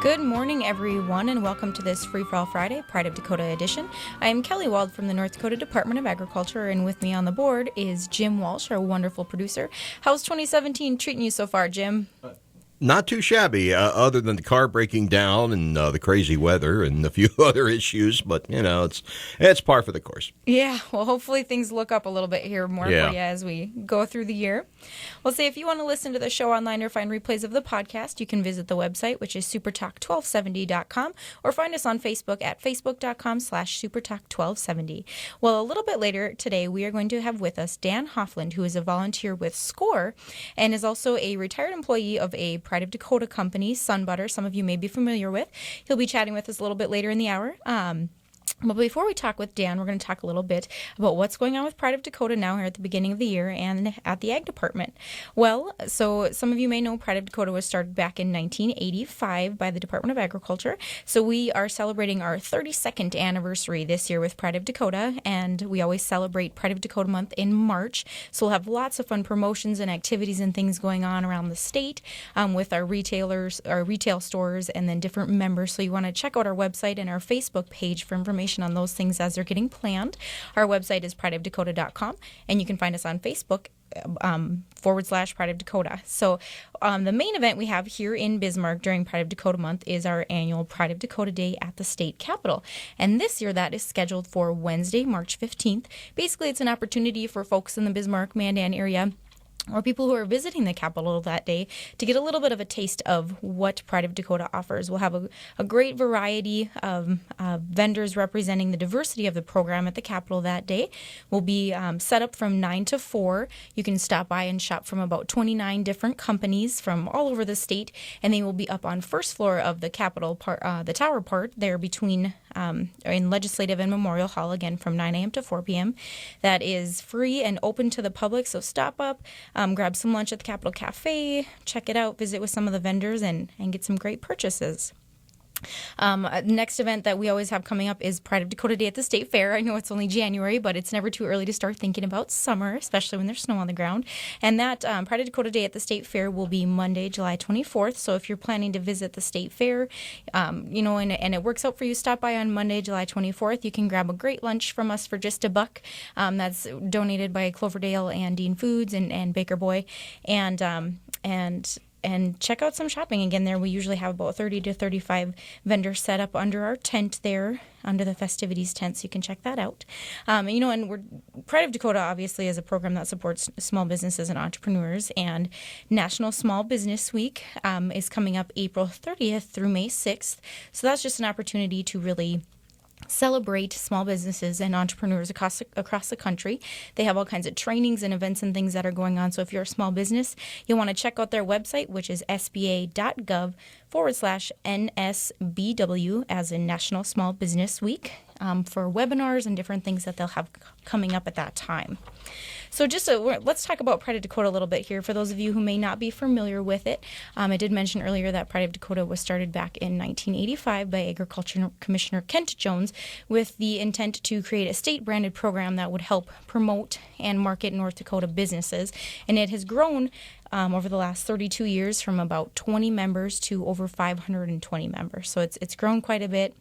Good morning, everyone, and welcome to this Free For All Friday, Pride of Dakota edition. I am Kelly Wald from the North Dakota Department of Agriculture, and with me on the board is Jim Walsh, our wonderful producer. How's 2017 treating you so far, Jim? Not too shabby, other than the car breaking down and the crazy weather and a few other issues. But, you know, it's par for the course. Yeah, well, hopefully things look up a little bit here more for you as we go through the year. Well, say if you want to listen to the show online or find replays of the podcast, you can visit the website, which is supertalk1270.com, or find us on Facebook at facebook.com/supertalk1270. Well, a little bit later today, we are going to have with us Dan Hoffland, who is a volunteer with SCORE and is also a retired employee of a Pride of Dakota company, Sun Butter, some of you may be familiar with. He'll be chatting with us a little bit later in the hour. But before we talk with Dan, we're going to talk a little bit about what's going on with Pride of Dakota now here at the beginning of the year and at the Ag Department. Well, so some of you may know Pride of Dakota was started back in 1985 by the Department of Agriculture. So we are celebrating our 32nd anniversary this year with Pride of Dakota, and we always celebrate Pride of Dakota month in March. So we'll have lots of fun promotions and activities and things going on around the state with our retailers, our retail stores, and then different members. So you want to check out our website and our Facebook page for information on those things as they're getting planned. Our website is prideofdakota.com, and you can find us on Facebook /Pride of Dakota. So the main event we have here in Bismarck during Pride of Dakota month is our annual Pride of Dakota Day at the state capitol. And this year that is scheduled for Wednesday, March 15th. Basically, it's an opportunity for folks in the Bismarck-Mandan area or people who are visiting the Capitol that day to get a little bit of a taste of what Pride of Dakota offers. We'll have a great variety of vendors representing the diversity of the program at the Capitol that day. We'll be set up from 9 to 4. You can stop by and shop from about 29 different companies from all over the state, and they will be up on first floor of the Capitol part, the tower part there between in Legislative and Memorial Hall, again from 9 a.m. to 4 p.m. That is free and open to the public, so stop up, grab some lunch at the Capitol Cafe, check it out, visit with some of the vendors, and get some great purchases. Next event that we always have coming up is Pride of Dakota Day at the State Fair. I know it's only January, but it's never too early to start thinking about summer, especially when there's snow on the ground. And that Pride of Dakota Day at the State Fair will be Monday, July 24th. So if you're planning to visit the State Fair, and it works out for you, stop by on Monday, July 24th. You can grab a great lunch from us for just $1. That's donated by Cloverdale and Dean Foods and Baker Boy. And check out some shopping. Again, there we usually have about 30 to 35 vendors set up under our tent there, under the festivities tent, so you can check that out. Pride of Dakota obviously is a program that supports small businesses and entrepreneurs, and National Small Business Week is coming up April 30th through May 6th. So that's just an opportunity to really celebrate small businesses and entrepreneurs across the country. They have all kinds of trainings and events and things that are going on. So if you're a small business, you'll want to check out their website, which is sba.gov/NSBW, as in National Small Business Week, for webinars and different things that they'll have coming up at that time. So let's talk about Pride of Dakota a little bit here. For those of you who may not be familiar with it, I did mention earlier that Pride of Dakota was started back in 1985 by Agriculture Commissioner Kent Jones with the intent to create a state-branded program that would help promote and market North Dakota businesses. And it has grown over the last 32 years from about 20 members to over 520 members. So it's grown quite a bit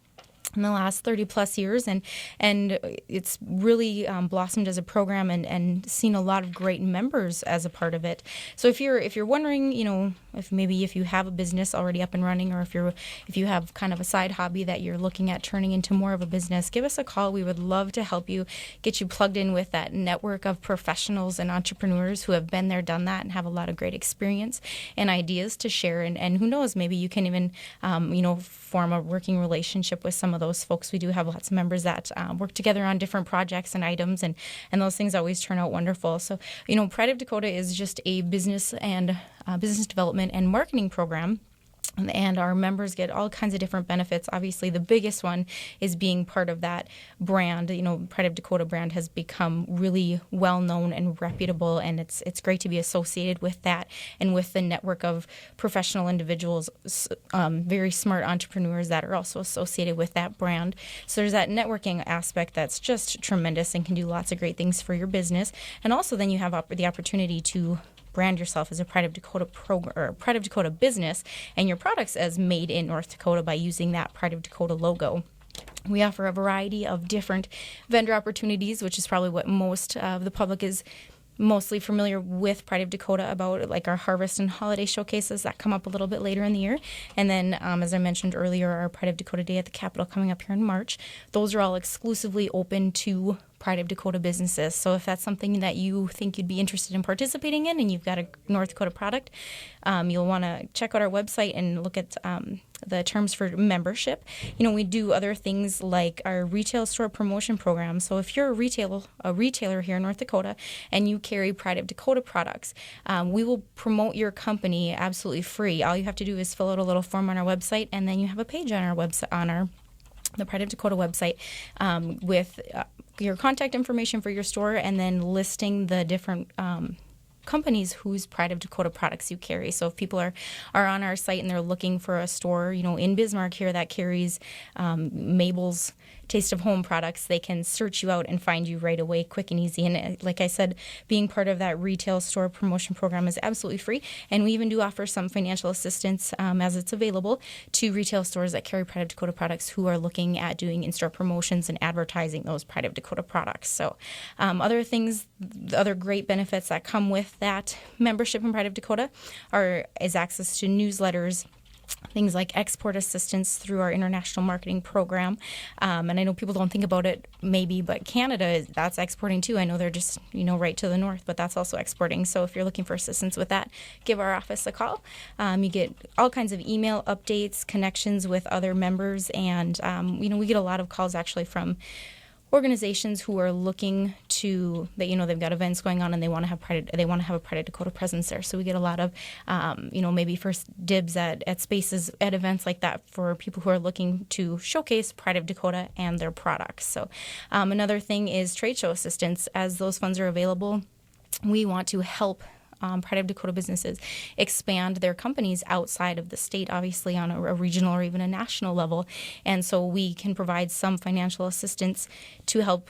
in the last 30 plus years, and it's really blossomed as a program and seen a lot of great members as a part of it. So if you're wondering, if you have a business already up and running, or if you have kind of a side hobby that you're looking at turning into more of a business, give us a call. We would love to help you, get you plugged in with that network of professionals and entrepreneurs who have been there, done that, and have a lot of great experience and ideas to share. And who knows, maybe you can even form a working relationship with some of those folks. We do have lots of members that work together on different projects and items, and those things always turn out wonderful. So, Pride of Dakota is just a business and business development and marketing program. And our members get all kinds of different benefits. Obviously, the biggest one is being part of that brand. Pride of Dakota brand has become really well known and reputable, and it's great to be associated with that and with the network of professional individuals, very smart entrepreneurs that are also associated with that brand. So there's that networking aspect that's just tremendous and can do lots of great things for your business. And also then you have the opportunity to brand yourself as a Pride of Dakota or Pride of Dakota business and your products as made in North Dakota by using that Pride of Dakota logo. We offer a variety of different vendor opportunities, which is probably what most of the public is mostly familiar with Pride of Dakota about, like our harvest and holiday showcases that come up a little bit later in the year. And then, as I mentioned earlier, our Pride of Dakota Day at the Capitol coming up here in March. Those are all exclusively open to Pride of Dakota businesses. So if that's something that you think you'd be interested in participating in and you've got a North Dakota product, you'll want to check out our website and look at the terms for membership. We do other things like our retail store promotion program. So if you're a retailer here in North Dakota and you carry Pride of Dakota products, we will promote your company absolutely free. All you have to do is fill out a little form on our website, and then you have a page on our website, on the Pride of Dakota website, with your contact information for your store, and then listing the different companies whose Pride of Dakota products you carry. So if people are on our site and they're looking for a store, in Bismarck here that carries Mabel's Taste of Home products, they can search you out and find you right away, quick and easy. And like I said, being part of that retail store promotion program is absolutely free. And we even do offer some financial assistance as it's available to retail stores that carry Pride of Dakota products who are looking at doing in-store promotions and advertising those Pride of Dakota products. So other great benefits that come with that membership in Pride of Dakota is access to newsletters, things like export assistance through our international marketing program. And I know people don't think about it maybe, but Canada, that's exporting too. I know they're just, right to the north, but that's also exporting. So if you're looking for assistance with that, give our office a call. You get all kinds of email updates, connections with other members, and, we get a lot of calls actually from organizations who are looking to they've got events going on and they want to have a Pride of Dakota presence there. So we get a lot of maybe first dibs at spaces at events like that for people who are looking to showcase Pride of Dakota and their products. So another thing is trade show assistance. As those funds are available, we want to help Pride of Dakota businesses expand their companies outside of the state, obviously on a regional or even a national level. And so we can provide some financial assistance to help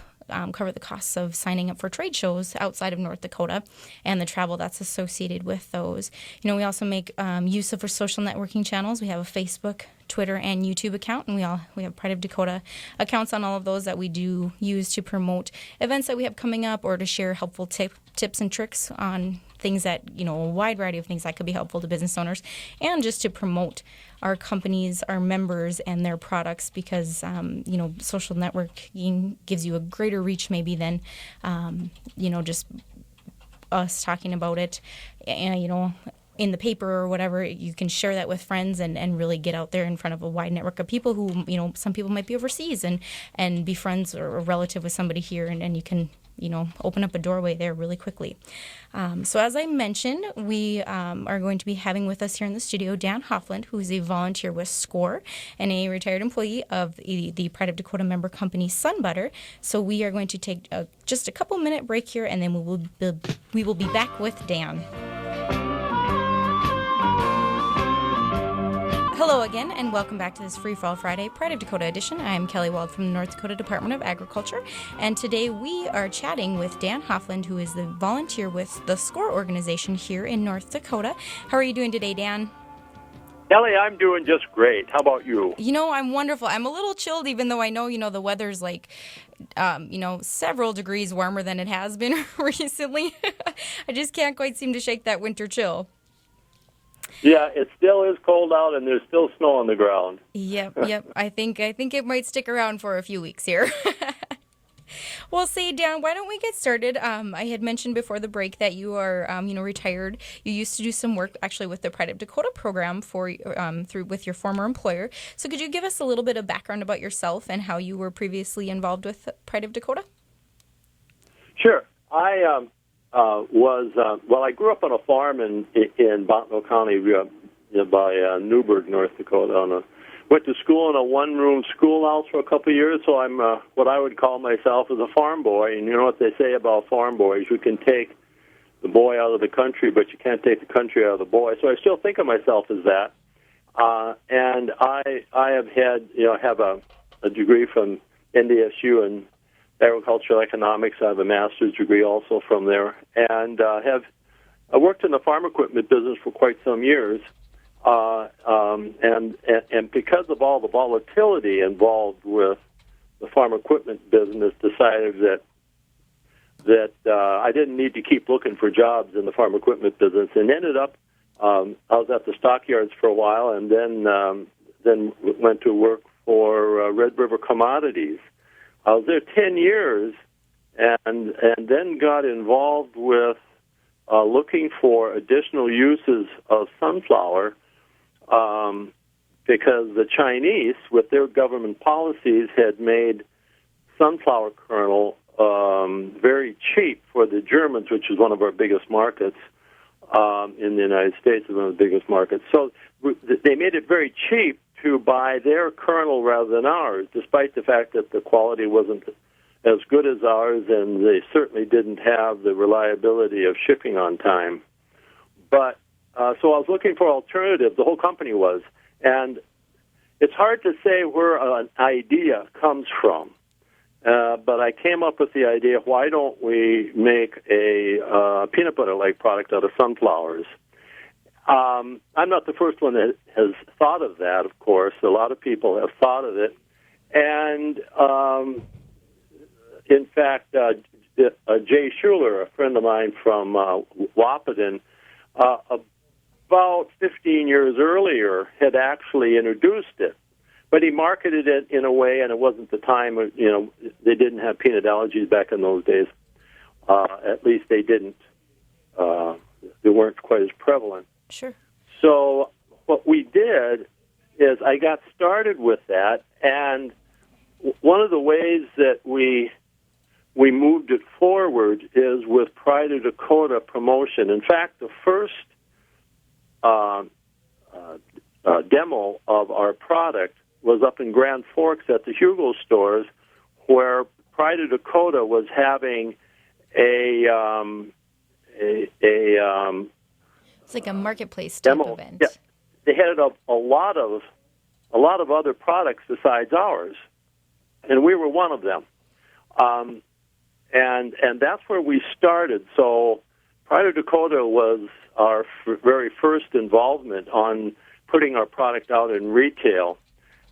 cover the costs of signing up for trade shows outside of North Dakota and the travel that's associated with those. We also make use of our social networking channels. We have a Facebook, Twitter, and YouTube account, and we have Pride of Dakota accounts on all of those that we do use to promote events that we have coming up or to share helpful tips and tricks on things that, a wide variety of things that could be helpful to business owners, and just to promote our companies, our members, and their products, because, social networking gives you a greater reach maybe than, just us talking about it, and, in the paper or whatever. You can share that with friends and really get out there in front of a wide network of people who, some people might be overseas and be friends or a relative with somebody here, and you can, open up a doorway there really quickly. So as I mentioned, we are going to be having with us here in the studio Dan Hoffland, who is a volunteer with SCORE and a retired employee of the Pride of Dakota member company SunButter. So we are going to take just a couple minute break here, and then we will be back with Dan. Hello again, and welcome back to this Free Fall Friday Pride of Dakota edition. I am Kelly Wald from the North Dakota Department of Agriculture, and today we are chatting with Dan Hoffland, who is the volunteer with the SCORE organization here in North Dakota. How are you doing today, Dan? Kelly, I'm doing just great. How about you? I'm wonderful. I'm a little chilled, even though I know, the weather's like, several degrees warmer than it has been recently. I just can't quite seem to shake that winter chill. Yeah, it still is cold out, and there's still snow on the ground. Yep. I think it might stick around for a few weeks here. Well, say, Dan, why don't we get started? I had mentioned before the break that you are, retired. You used to do some work actually with the Pride of Dakota program with your former employer. So could you give us a little bit of background about yourself and how you were previously involved with Pride of Dakota? Sure. I I grew up on a farm in Bottineau County by Newburgh, North Dakota. Went to school in a one-room schoolhouse for a couple of years, so I'm what I would call myself as a farm boy. And you know what they say about farm boys, you can take the boy out of the country, but you can't take the country out of the boy. So I still think of myself as that. And I have have a degree from NDSU in agricultural economics. I have a master's degree also from there, and have I worked in the farm equipment business for quite some years, and because of all the volatility involved with the farm equipment business, decided that I didn't need to keep looking for jobs in the farm equipment business, and ended up I was at the stockyards for a while, and then went to work for Red River Commodities. I was there 10 years, and then got involved with looking for additional uses of sunflower, because the Chinese, with their government policies, had made sunflower kernel very cheap for the Germans, which is one of our biggest markets in the United States, is one of the biggest markets. So they made it very cheap to buy their kernel rather than ours, despite the fact that the quality wasn't as good as ours, and they certainly didn't have the reliability of shipping on time. But so I was looking for alternatives. The whole company was, and it's hard to say where an idea comes from. But I came up with the idea: why don't we make a peanut butter-like product out of sunflowers? I'm not the first one that has thought of that. Of course, a lot of people have thought of it, and in fact, Jay Schuler, a friend of mine from Wahpeton, about 15 years earlier, had actually introduced it. But he marketed it in a way, and it wasn't the time, they didn't have peanut allergies back in those days. At least they didn't. They weren't quite as prevalent. Sure. So what we did is I got started with that, and one of the ways that we moved it forward is with Pride of Dakota promotion. In fact, the first demo of our product was up in Grand Forks at the Hugo stores, where Pride of Dakota was having it's like a marketplace type demo event. Yeah, they had a lot of other products besides ours, and we were one of them. And that's where we started. So Pride of Dakota was our very first involvement on putting our product out in retail.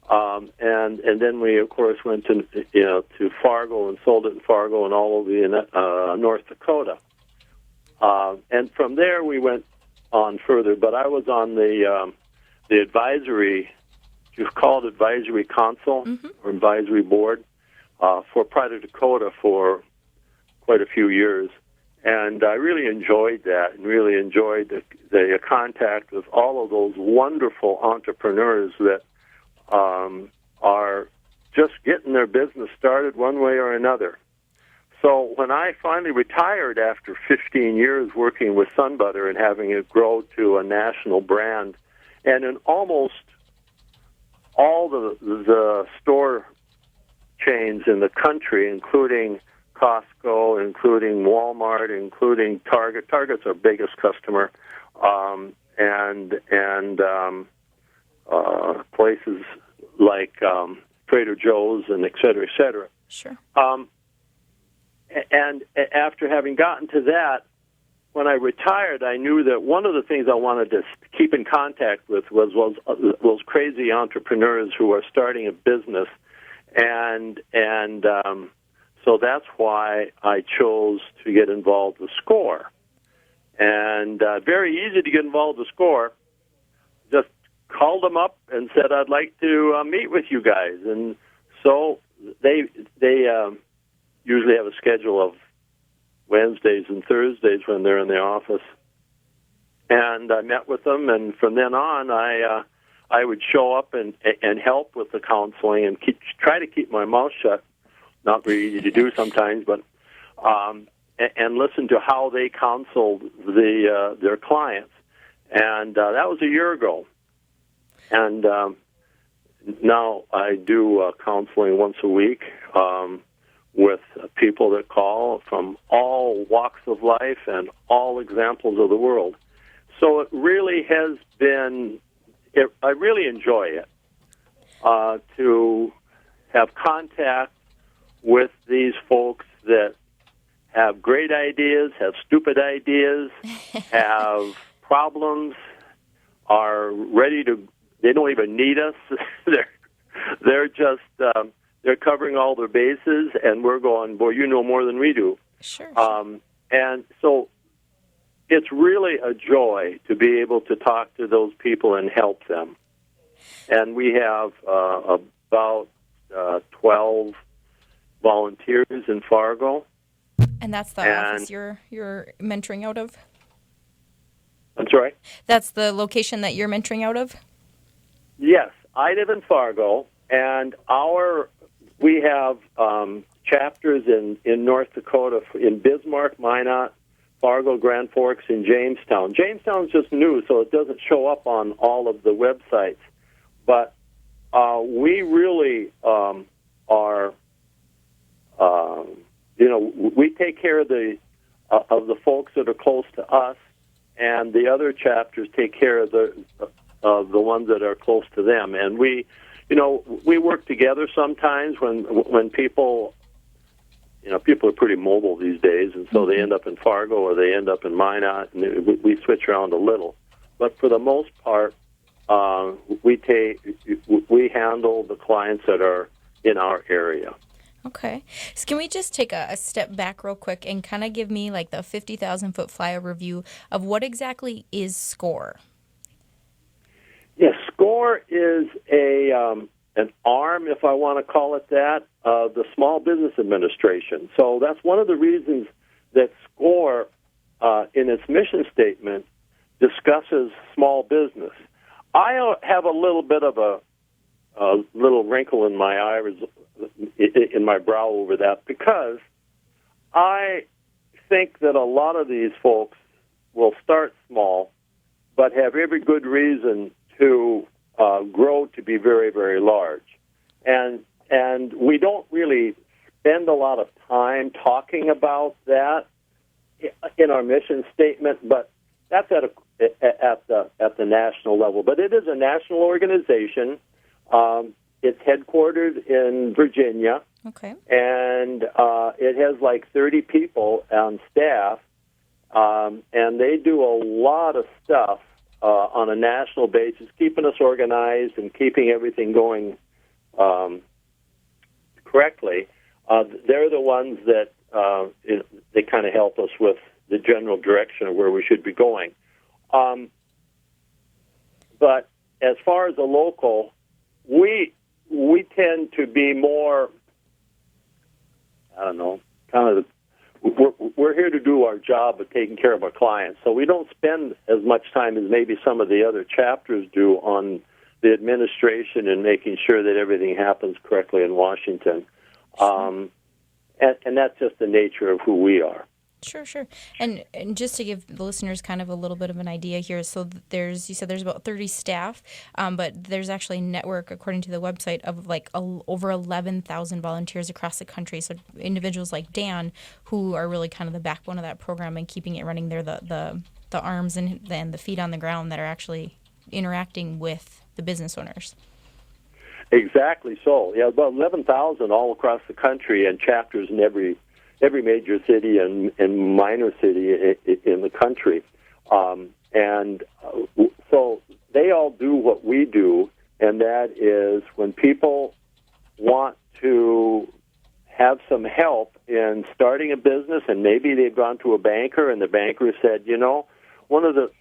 And then we, of course, went to Fargo and sold it in Fargo and all over North Dakota. And from there we went on further. But I was on the advisory, you call it advisory council or advisory board for Pride of Dakota for quite a few years. And I really enjoyed that, and really enjoyed the contact with all of those wonderful entrepreneurs that are just getting their business started one way or another. So when I finally retired after 15 years working with Sun Butter and having it grow to a national brand, and in almost all the store chains in the country, including Costco, including Walmart, including Target. Target's our biggest customer, and places like Trader Joe's and et cetera, et cetera. Sure. And after having gotten to that, when I retired, I knew that one of the things I wanted to keep in contact with was those crazy entrepreneurs who are starting a business, and so that's why I chose to get involved with SCORE. And very easy to get involved with SCORE. Just called them up and said, I'd like to meet with you guys. And so they usually have a schedule of Wednesdays and Thursdays when they're in the office. And I met with them, and from then on, I would show up and help with the counseling and try to keep my mouth shut. Not very easy to do sometimes, but and listen to how they counseled their clients. And that was a year ago. And now I do counseling once a week with people that call from all walks of life and all examples of the world. So it really has been, I really enjoy it, to have contact with these folks that have great ideas, have stupid ideas, have problems, are ready to. They don't even need us. they're just they're covering all their bases, and we're going, boy, you know more than we do. Sure. And so it's really a joy to be able to talk to those people and help them. And we have about 12 volunteers in Fargo. And that's the office you're mentoring out of? I'm sorry? That's the location that you're mentoring out of? Yes. I live in Fargo, and we have chapters in North Dakota, in Bismarck, Minot, Fargo, Grand Forks, and Jamestown. Jamestown's just new, so it doesn't show up on all of the websites. But we really are, we take care of the folks that are close to us, and the other chapters take care of the ones that are close to them. And we work together sometimes when people. People are pretty mobile these days, and so they end up in Fargo or they end up in Minot, and we switch around a little. But for the most part, we handle the clients that are in our area. Okay. So can we just take a step back real quick and kind of give me like the 50,000-foot flyover view of what exactly is SCORE? Yes, SCORE is an arm, if I want to call it that, of the Small Business Administration. So that's one of the reasons that SCORE, in its mission statement, discusses small business. I have a little bit of a little wrinkle in my iris, in my brow over that, because I think that a lot of these folks will start small, but have every good reason to grow to be very, very large. And we don't really spend a lot of time talking about that in our mission statement, but that's at the national level. But it is a national organization. It's headquartered in Virginia. Okay. And it has like 30 people on staff, and they do a lot of stuff on a national basis, keeping us organized and keeping everything going correctly. They're the ones that they kind of help us with the general direction of where we should be going. But as far as the local, we tend to be more, I don't know, kind of we're here to do our job of taking care of our clients. So we don't spend as much time as maybe some of the other chapters do on the administration and making sure that everything happens correctly in Washington. And that's just the nature of who we are. Sure. And just to give the listeners kind of a little bit of an idea here, so you said there's about 30 staff, but there's actually a network, according to the website, of like over 11,000 volunteers across the country. So individuals like Dan, who are really kind of the backbone of that program and keeping it running, they're the arms and the feet on the ground that are actually interacting with the business owners. Exactly so. Yeah, about 11,000 all across the country, and chapters in every major city and minor city in the country. So they all do what we do, and that is when people want to have some help in starting a business, and maybe they've gone to a banker, and the banker said, one of the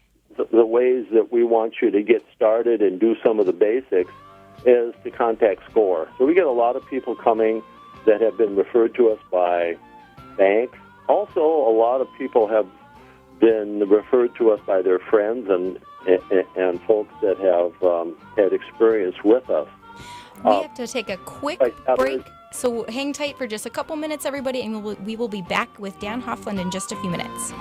ways that we want you to get started and do some of the basics is to contact SCORE. So we get a lot of people coming that have been referred to us by banks. Also, a lot of people have been referred to us by their friends and folks that have had experience with us. We have to take a quick break, so hang tight for just a couple minutes, everybody, and we will be back with Dan Hofland in just a few minutes.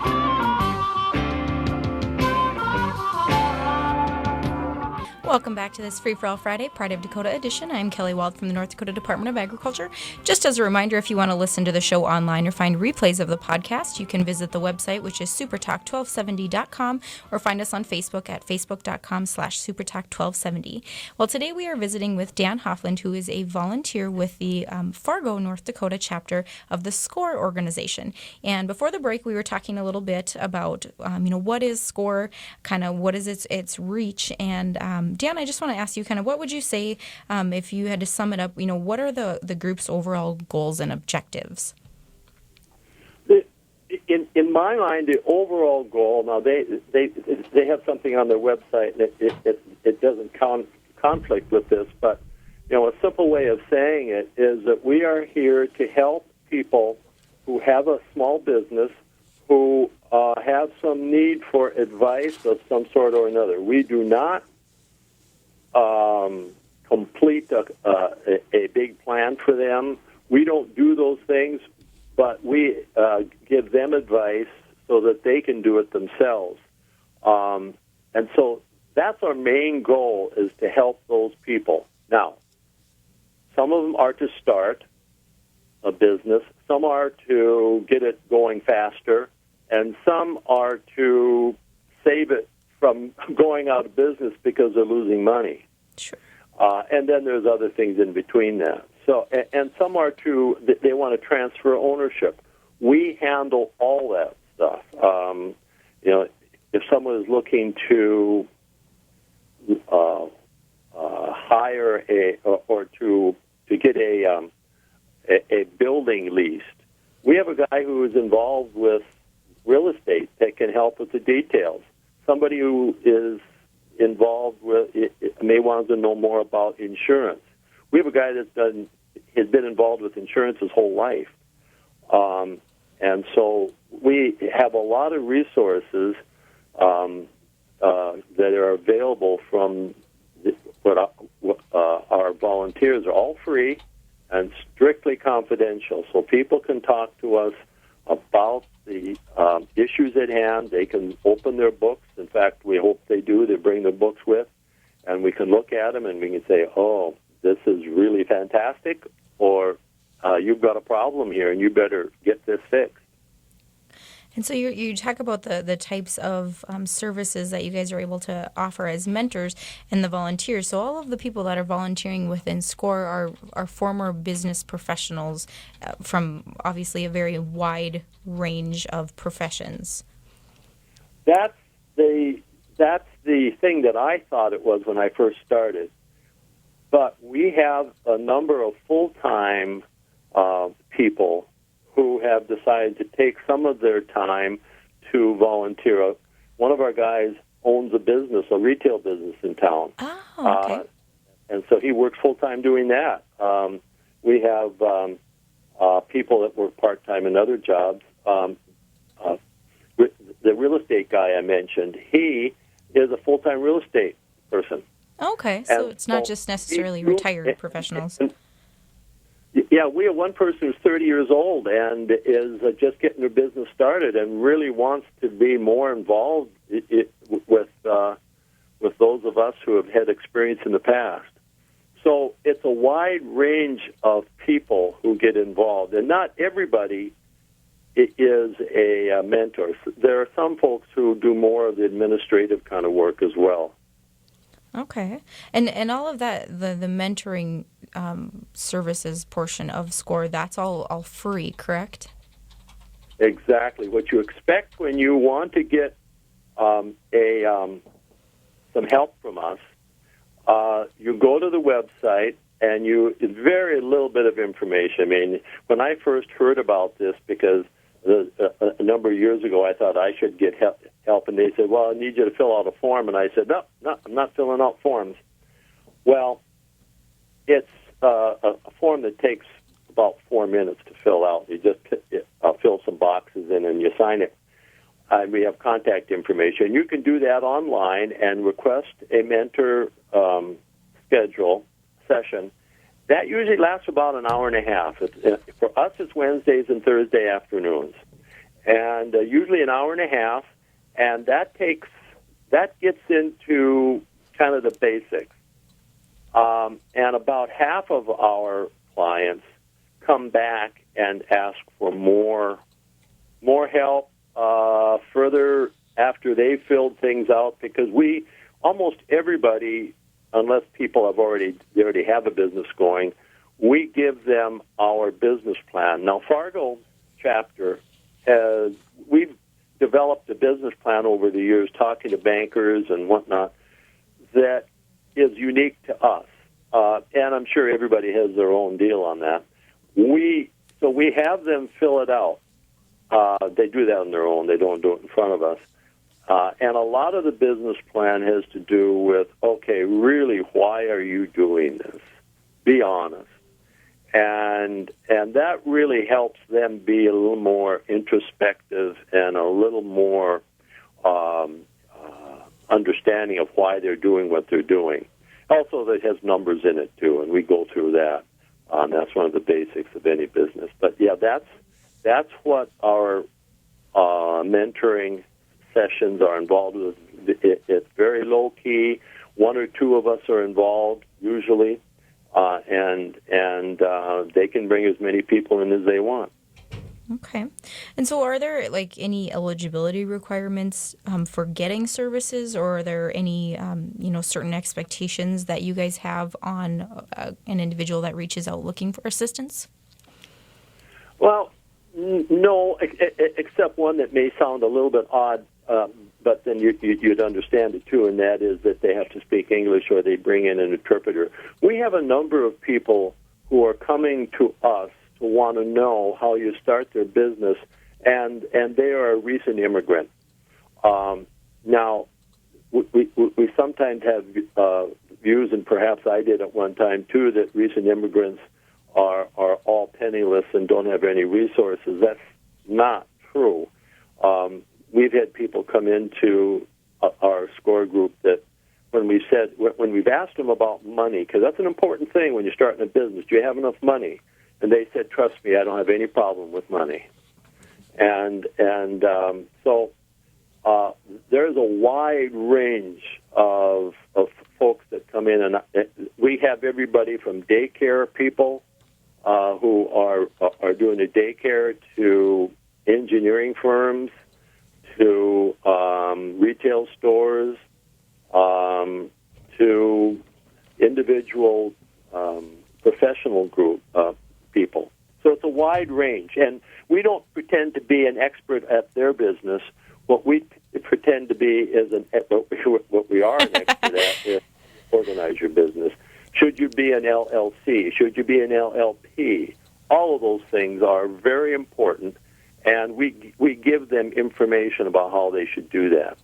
Welcome back to this Free for All Friday, Pride of Dakota edition. I'm Kelly Wald from the North Dakota Department of Agriculture. Just as a reminder, if you want to listen to the show online or find replays of the podcast, you can visit the website, which is supertalk1270.com, or find us on Facebook at facebook.com/supertalk1270. Well, today we are visiting with Dan Hoffland, who is a volunteer with the Fargo, North Dakota chapter of the SCORE organization. And before the break, we were talking a little bit about, what is SCORE, kind of what is its reach, and Dan, I just want to ask you kind of what would you say if you had to sum it up, what are the group's overall goals and objectives? In my mind, the overall goal, now they have something on their website, and it doesn't conflict with this, but a simple way of saying it is that we are here to help people who have a small business who have some need for advice of some sort or another. We do not complete a big plan for them. We don't do those things, but we give them advice so that they can do it themselves. And so that's our main goal, is to help those people. Now, some of them are to start a business, some are to get it going faster, and some are to save it from going out of business because they're losing money. Sure. And then there's other things in between that. So, and some are they want to transfer ownership. We handle all that stuff. If someone is looking to hire or to get a building leased, we have a guy who is involved with real estate that can help with the details. Somebody who is involved with it may want to know more about insurance. We have a guy has been involved with insurance his whole life, and so we have a lot of resources that are available from our volunteers. Are all free and strictly confidential, so people can talk to us about the issues at hand. They can open their books. In fact, we hope they do. They bring their books with, and we can look at them and we can say, oh, this is really fantastic, or you've got a problem here and you better get this fixed. And so you talk about the types of services that you guys are able to offer as mentors and the volunteers. So all of the people that are volunteering within SCORE are former business professionals from obviously a very wide range of professions. That's the thing that I thought it was when I first started. But we have a number of full-time people who have decided to take some of their time to volunteer. One of our guys owns a retail business in town. Oh, okay. And so he works full-time doing that. We have people that work part-time in other jobs. The real estate guy I mentioned, he is a full-time real estate person. Okay, so it's not just necessarily retired professionals. Yeah, we have one person who's 30 years old and is just getting their business started and really wants to be more involved with those of us who have had experience in the past. So it's a wide range of people who get involved, and not everybody is a mentor. There are some folks who do more of the administrative kind of work as well. Okay. And all of that, the mentoring services portion of SCORE, that's all free, correct? Exactly. What you expect when you want to get some help from us, you go to the website and it's very little bit of information. I mean, when I first heard about this, because a number of years ago I thought I should get help, and they said, well, I need you to fill out a form, and I said, no, I'm not filling out forms. Well, it's a form that takes about 4 minutes to fill out. You just fill some boxes in and you sign it. We have contact information. You can do that online and request a mentor schedule session. That usually lasts about an hour and a half. For us, it's Wednesdays and Thursday afternoons, and usually an hour and a half. And that gets into kind of the basics. And about half of our clients come back and ask for more help further after they filled things out, because almost everybody, unless people they already have a business going, we give them our business plan. Now, Fargo chapter we've developed a business plan over the years, talking to bankers and whatnot, that is unique to us. And I'm sure everybody has their own deal on that. So we have them fill it out. They do that on their own. They don't do it in front of us. And a lot of the business plan has to do with, okay, really, why are you doing this? Be honest. And that really helps them be a little more introspective and a little more understanding of why they're doing what they're doing. Also, that has numbers in it, too, and we go through that. That's one of the basics of any business. But, yeah, that's what our mentoring sessions are involved with. It's very low-key. One or two of us are involved, usually, and they can bring as many people in as they want. Okay. And so are there any eligibility requirements for getting services, or are there any certain expectations that you guys have on an individual that reaches out looking for assistance? Well, no, except one that may sound a little bit odd, but then you'd understand it too, and that is that they have to speak English or they bring in an interpreter. We have a number of people who are coming to us to want to know how you start their business, and they are a recent immigrant. Now, we sometimes have views, and perhaps I did at one time too, that recent immigrants are all penniless and don't have any resources. That's not true. We've had people come into our SCORE group that when we've asked them about money, because that's an important thing when you're starting a business, do you have enough money? And they said, trust me, I don't have any problem with money. And so there's a wide range of folks that come in, and we have everybody from daycare people who are doing a daycare to engineering firms to retail stores to individual professional group people. So it's a wide range, and we don't pretend to be an expert at their business. What we pretend to be is what we are an expert at is organize your business. Should you be an LLC? Should you be an LLP? All of those things are very important, and we give them information about how they should do that.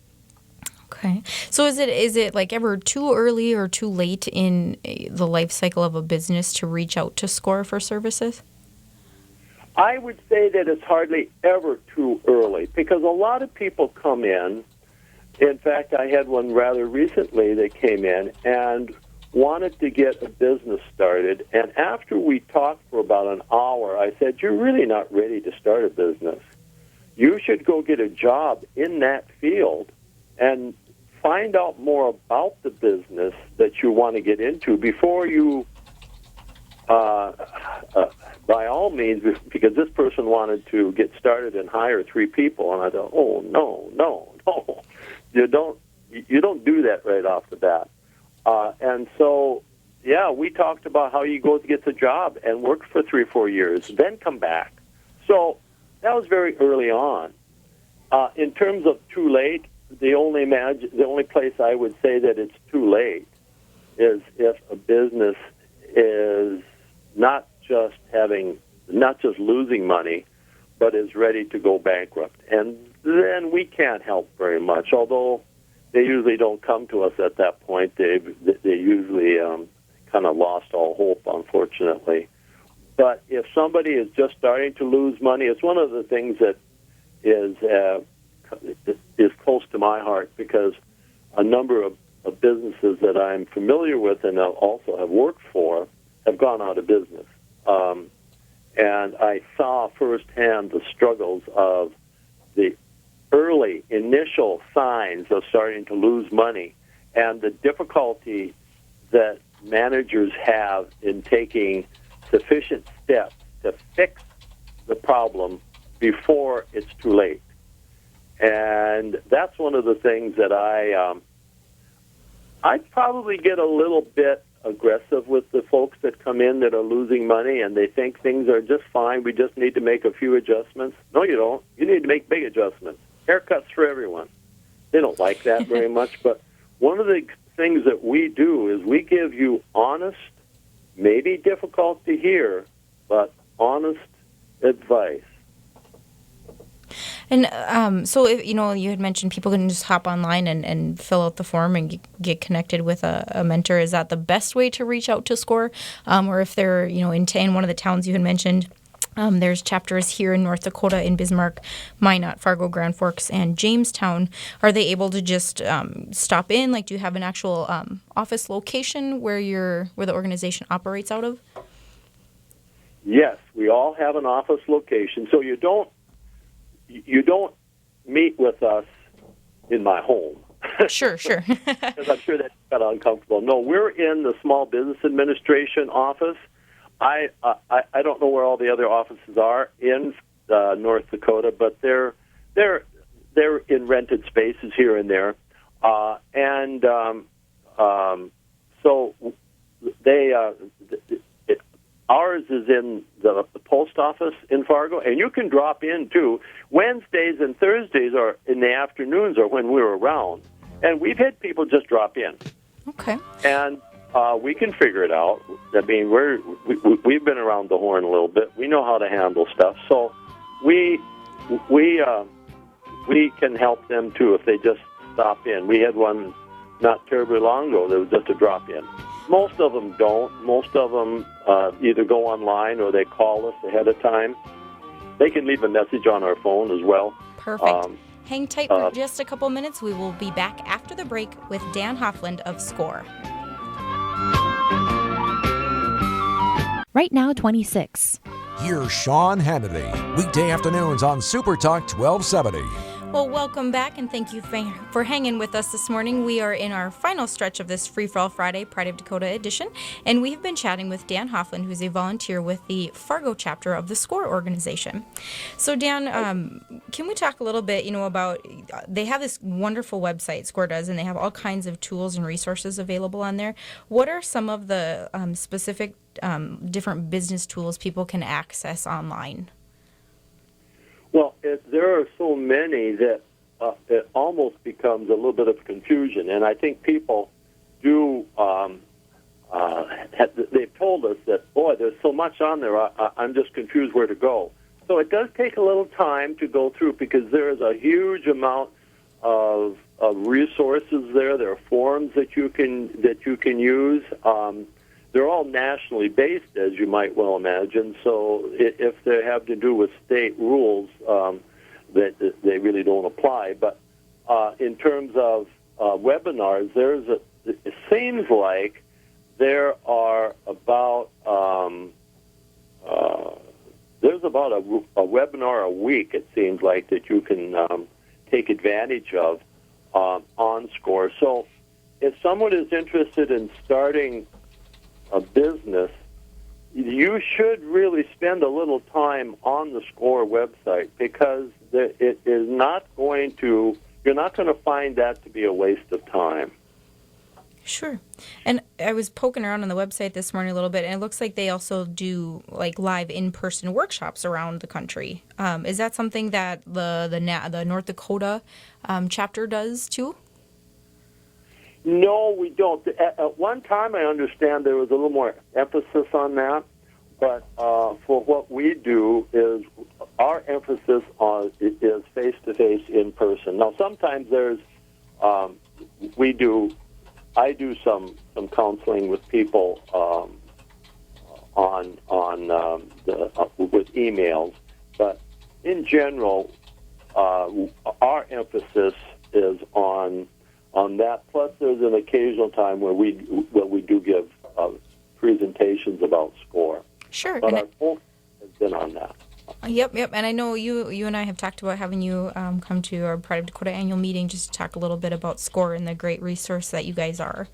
Okay. So is it ever too early or too late in the life cycle of a business to reach out to SCORE for services? I would say that it's hardly ever too early, because a lot of people come in. In fact, I had one rather recently that came in and wanted to get a business started, and after we talked for about an hour, I said, you're really not ready to start a business. You should go get a job in that field and find out more about the business that you want to get into before you, by all means, because this person wanted to get started and hire 3 people, and I thought, oh, no, you don't do that right off the bat. And so, yeah, we talked about how you go to get the job and work for 3 or 4 years, then come back. So that was very early on. In terms of too late, the only place I would say that it's too late is if a business is not just losing money, but is ready to go bankrupt. And then we can't help very much, although they usually don't come to us at that point. They usually kind of lost all hope, unfortunately. But if somebody is just starting to lose money, it's one of the things that is close to my heart, because a number of businesses that I'm familiar with and also have worked for have gone out of business. And I saw firsthand the struggles of the early initial signs of starting to lose money, and the difficulty that managers have in taking sufficient steps to fix the problem before it's too late. And that's one of the things that I'd probably get a little bit aggressive with the folks that come in that are losing money and they think things are just fine. We just need to make a few adjustments. No, you don't. You need to make big adjustments. Haircuts for everyone. They don't like that very much. But one of the things that we do is we give you honest, maybe difficult to hear, but honest advice. And so, if, you had mentioned people can just hop online and fill out the form and get connected with a mentor. Is that the best way to reach out to SCORE? Or if they're, in one of the towns you had mentioned, there's chapters here in North Dakota, in Bismarck, Minot, Fargo, Grand Forks, and Jamestown. Are they able to just stop in? Like, do you have an actual office location where the organization operates out of? Yes, we all have an office location. So you don't meet with us in my home. Sure. Because I'm sure that's kind of uncomfortable. No, we're in the Small Business Administration office. I don't know where all the other offices are in North Dakota, but they're in rented spaces here and there, so they. Ours is in the post office in Fargo, and you can drop in, too. Wednesdays and Thursdays are in the afternoons or when we're around. And we've had people just drop in. Okay. And we can figure it out. I mean, we've been around the horn a little bit. We know how to handle stuff. So we can help them, too, if they just stop in. We had one not terribly long ago that was just a drop-in. Most of them don't. Most of them either go online or they call us ahead of time. They can leave a message on our phone as well. Perfect. Hang tight for just a couple minutes. We will be back after the break with Dan Hofland of SCORE. Right Now 26. Here's Sean Hannity, weekday afternoons on Super Talk 1270. Well, welcome back, and thank you for hanging with us this morning. We are in our final stretch of this Free For All Friday Pride of Dakota edition, and we've been chatting with Dan Hofland, who's a volunteer with the Fargo chapter of the SCORE organization. So, Dan, can we talk a little bit, about, they have this wonderful website, SCORE does, and they have all kinds of tools and resources available on there. What are some of the specific different business tools people can access online? Well, there are so many that it almost becomes a little bit of confusion, and I think people do. They've told us that, boy, there's so much on there. I'm just confused where to go. So it does take a little time to go through because there is a huge amount of resources there. There are forums that you can use. They're all nationally based, as you might well imagine. So if they have to do with state rules, that they really don't apply. But in terms of webinars, it seems like there are about there's about a webinar a week. It seems like that you can take advantage of on SCORE. So if someone is interested in starting a business, you should really spend a little time on the SCORE website because it is not going to, you're not going to find that to be a waste of time. Sure. And I was poking around on the website this morning a little bit, and it looks like they also do like live in-person workshops around the country. Is that something that the North Dakota chapter does too? No, we don't. At one time, I understand there was a little more emphasis on that, but for what we do is our emphasis is face-to-face, in-person. Now, sometimes there's I do some counseling with people with emails, but in general, our emphasis is on that. Plus, there's an occasional time where we do give presentations about SCORE. Sure. But our focus has been on that. Yep. And I know you and I have talked about having you come to our Pride of Dakota annual meeting just to talk a little bit about SCORE and the great resource that you guys are.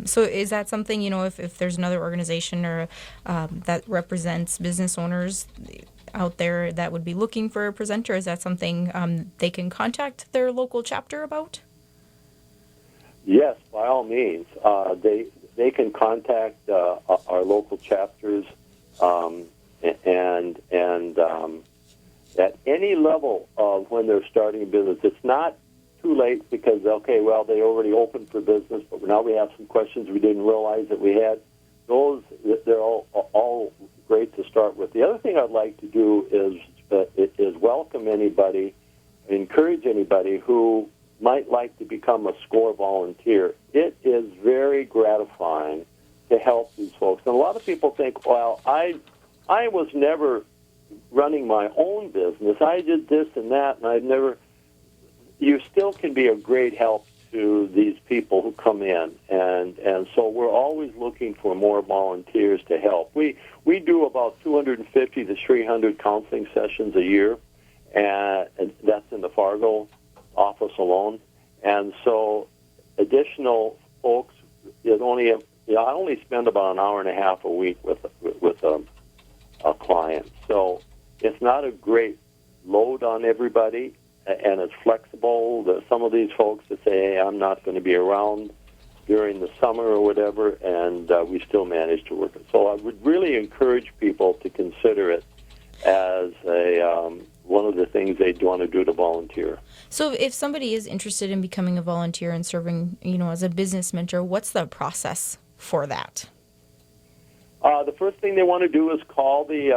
So is that something, if there's another organization or that represents business owners out there that would be looking for a presenter, is that something they can contact their local chapter about? Yes, by all means. They can contact our local chapters and at any level of when they're starting a business. It's not too late because, they already opened for business, but now we have some questions we didn't realize that we had. They're all great to start with. The other thing I'd like to do is welcome anybody, encourage anybody who might like to become a SCORE volunteer. It is very gratifying to help these folks. And a lot of people think, well, I was never running my own business. I did this and that, and you still can be a great help to these people who come in. And so we're always looking for more volunteers to help. We do about 250 to 300 counseling sessions a year, and that's in the Fargo office alone. And so additional folks, I only spend about an hour and a half a week with a client. So it's not a great load on everybody, and it's flexible. Some of these folks that say, hey, I'm not going to be around during the summer or whatever, and we still manage to work it. So I would really encourage people to consider it as one of the things they'd want to do to volunteer. So if somebody is interested in becoming a volunteer and serving, as a business mentor, what's the process for that? The first thing they want to do is call the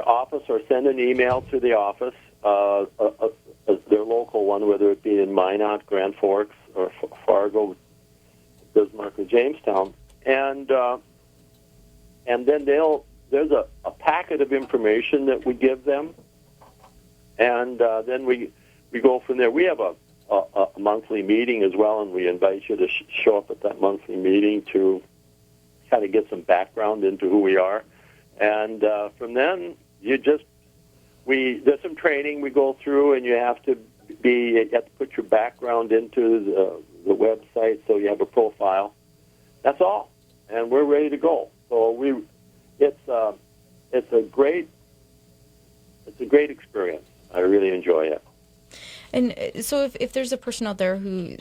office or send an email to the office, their local one, whether it be in Minot, Grand Forks, or Fargo, Bismarck, or Jamestown, and then there's a packet of information that we give them, and then we go from there. We have a monthly meeting as well, and we invite you to show up at that monthly meeting to kind of get some background into who we are, and from then there's some training we go through, and you have to put your background into the website so you have a profile. That's all, and we're ready to go. So it's a great experience. I really enjoy it. And so if there's a person out there who,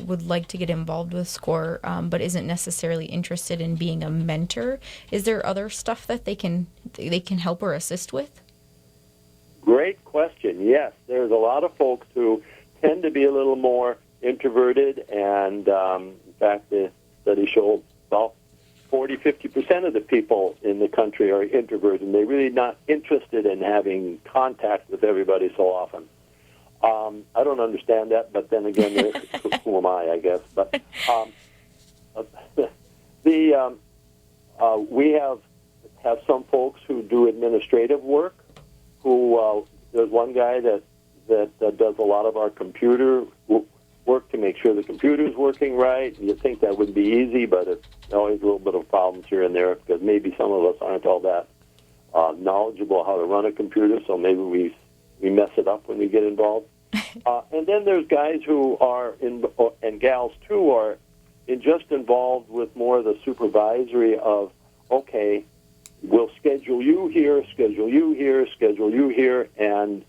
would like to get involved with SCORE, but isn't necessarily interested in being a mentor, is there other stuff that they can help or assist with? Great question. Yes, there's a lot of folks who tend to be a little more introverted, and in fact, the study showed about 40-50% of the people in the country are introverted, and they're really not interested in having contact with everybody so often. I don't understand that, but then again, who am I guess. But we have some folks who do administrative work. There's one guy that does a lot of our computer work to make sure the computer's working right. You'd think that would be easy, but it's always a little bit of problems here and there because maybe some of us aren't all that knowledgeable how to run a computer, so maybe we mess it up when we get involved. And then there's guys who are and gals too are just involved with more of the supervisory of, okay, we'll schedule you here, and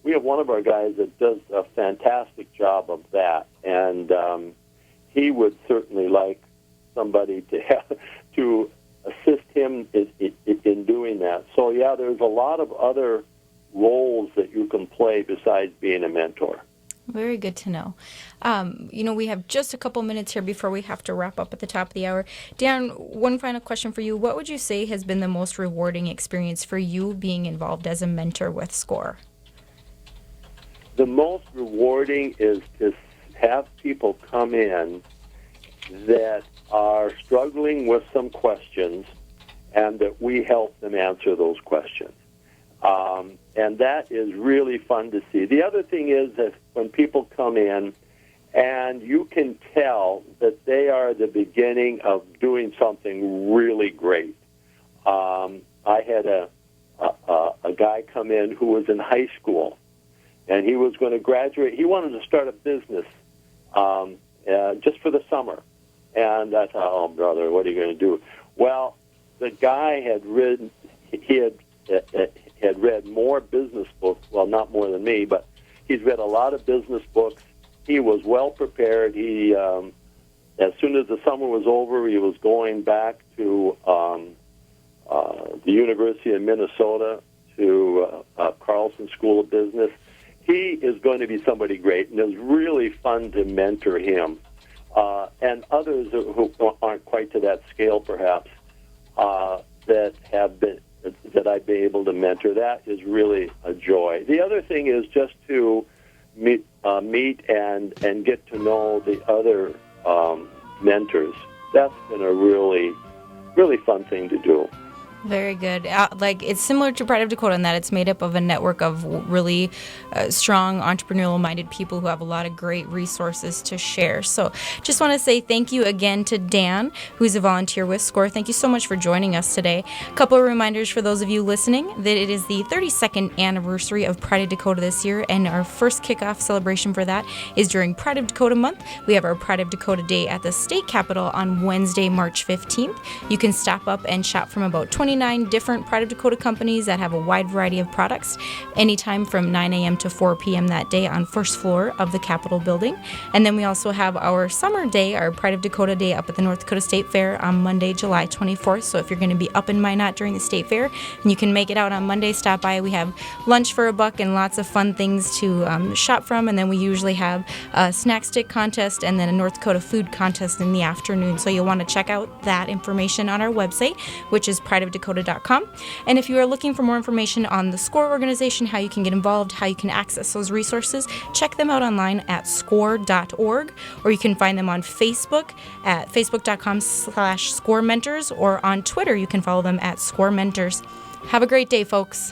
we have one of our guys that does a fantastic job of that, and he would certainly like somebody to assist him in doing that. So yeah, there's a lot of other roles that you can play besides being a mentor. Very good to know. We have just a couple minutes here before we have to wrap up at the top of the hour. Dan, one final question for you. What would you say has been the most rewarding experience for you being involved as a mentor with SCORE? The most rewarding is to have people come in that are struggling with some questions and that we help them answer those questions. And that is really fun to see. The other thing is that when people come in and you can tell that they are the beginning of doing something really great. I had a a guy come in who was in high school, and he was going to graduate. He wanted to start a business just for the summer. And I thought, oh, brother, what are you going to do? Well, the guy had read more business books. Well, not more than me, but he's read a lot of business books. He was well prepared. He, as soon as the summer was over, he was going back to the University of Minnesota to Carlson School of Business. He is going to be somebody great, and it was really fun to mentor him. And others who aren't quite to that scale, perhaps, that I've been able to mentor. That is really a joy. The other thing is just to meet and get to know the other mentors. That's been a really, really fun thing to do. Very good. It's similar to Pride of Dakota in that it's made up of a network of really strong, entrepreneurial-minded people who have a lot of great resources to share. So just want to say thank you again to Dan, who's a volunteer with SCORE. Thank you so much for joining us today. A couple of reminders for those of you listening that it is the 32nd anniversary of Pride of Dakota this year, and our first kickoff celebration for that is during Pride of Dakota month. We have our Pride of Dakota Day at the state capitol on Wednesday, March 15th. You can stop up and shop from about 29 different Pride of Dakota companies that have a wide variety of products, anytime from 9 a.m. to 4 p.m. that day on first floor of the Capitol building. And then we also have our summer day, our Pride of Dakota Day up at the North Dakota State Fair on Monday, July 24th. So if you're going to be up in Minot during the State Fair and you can make it out on Monday, stop by. We have lunch for $1 and lots of fun things to shop from. And then we usually have a snack stick contest and then a North Dakota food contest in the afternoon. So you'll want to check out that information on our website, which is prideofdakota.com. And if you are looking for more information on the SCORE organization, how you can get involved, how you can access those resources, check them out online at score.org, or you can find them on Facebook at facebook.com/SCORE Mentors, or on Twitter you can follow them at SCORE Mentors. Have a great day, folks.